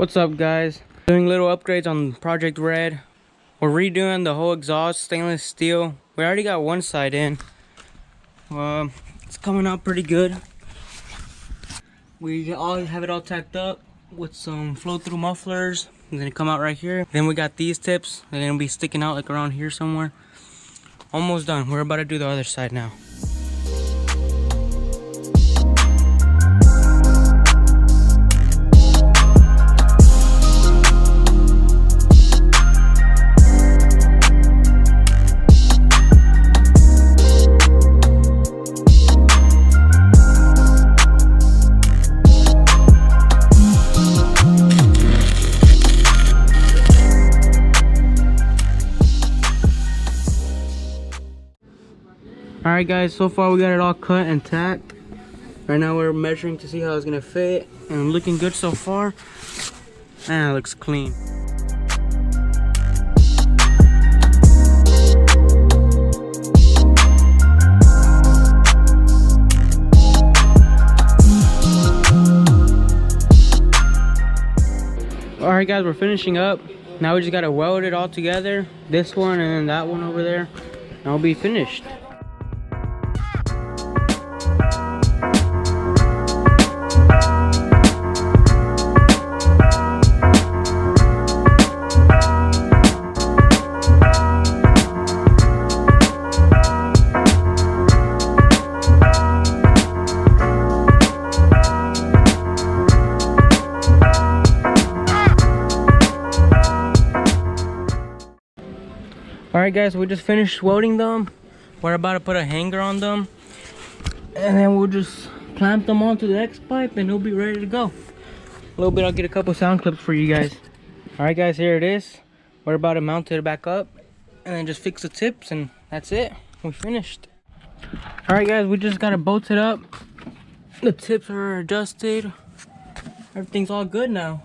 What's up, guys? Doing little upgrades on Project Red. We're redoing the whole exhaust, stainless steel. We already got one side in. It's coming out pretty good. We all have it all tacked up with some flow-through mufflers. It's gonna come out right here. Then we got these tips. They're gonna be sticking out like around here somewhere. Almost done. We're about to do the other side now. Alright guys, so far we got it all cut and tacked. Right now we're measuring to see how it's gonna fit, and looking good so far. And it looks clean. Alright guys, we're finishing up. Now we just gotta weld it all together. This one and then that one over there. And I'll be finished. Alright guys, we just finished welding them. We're about to put a hanger on them. And then we'll just clamp them onto the X-pipe and it'll be ready to go. A little bit, I'll get a couple sound clips for you guys. Alright guys, here it is. We're about to mount it back up. And then just fix the tips and that's it. We finished. Alright guys, we just got it bolted up. The tips are adjusted. Everything's all good now.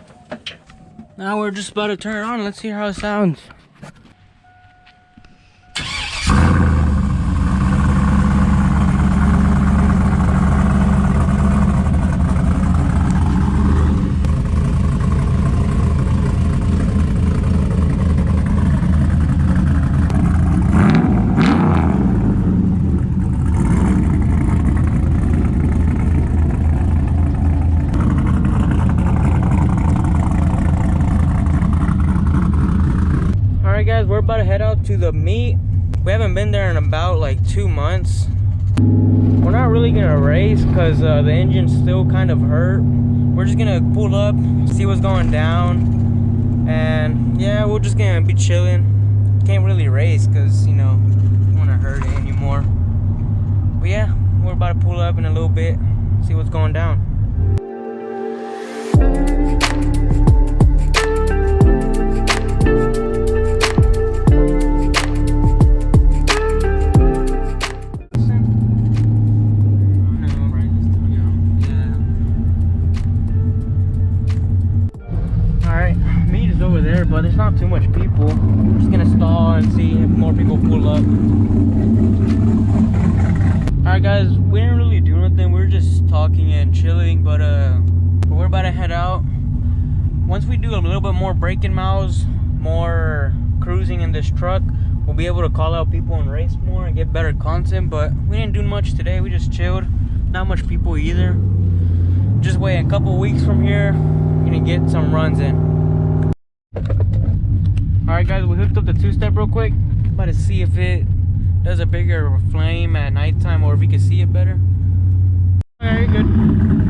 Now we're just about to turn it on. Let's hear how it sounds. Guys, we're about to head out to the meet. We haven't been there in about like 2 months. We're not really gonna race because the engine's still kind of hurt. We're just gonna pull up, see what's going down, and yeah, we're just gonna be chilling. Can't really race because, you know, don't want to hurt it anymore. But yeah, we're about to pull up in a little bit, see what's going down. But there's not too much people. We're just gonna stall and see if more people pull up. Alright guys, we didn't really do anything. We were just talking and chilling, but we're about to head out. Once we do a little bit more braking miles, more cruising in this truck, we'll be able to call out people and race more and get better content. But we didn't do much today. We just chilled. Not much people either. Just wait a couple weeks from here, we're gonna get some runs in. Alright guys, we hooked up the two-step real quick. About to see if it does a bigger flame at nighttime or if we can see it better. Alright, good.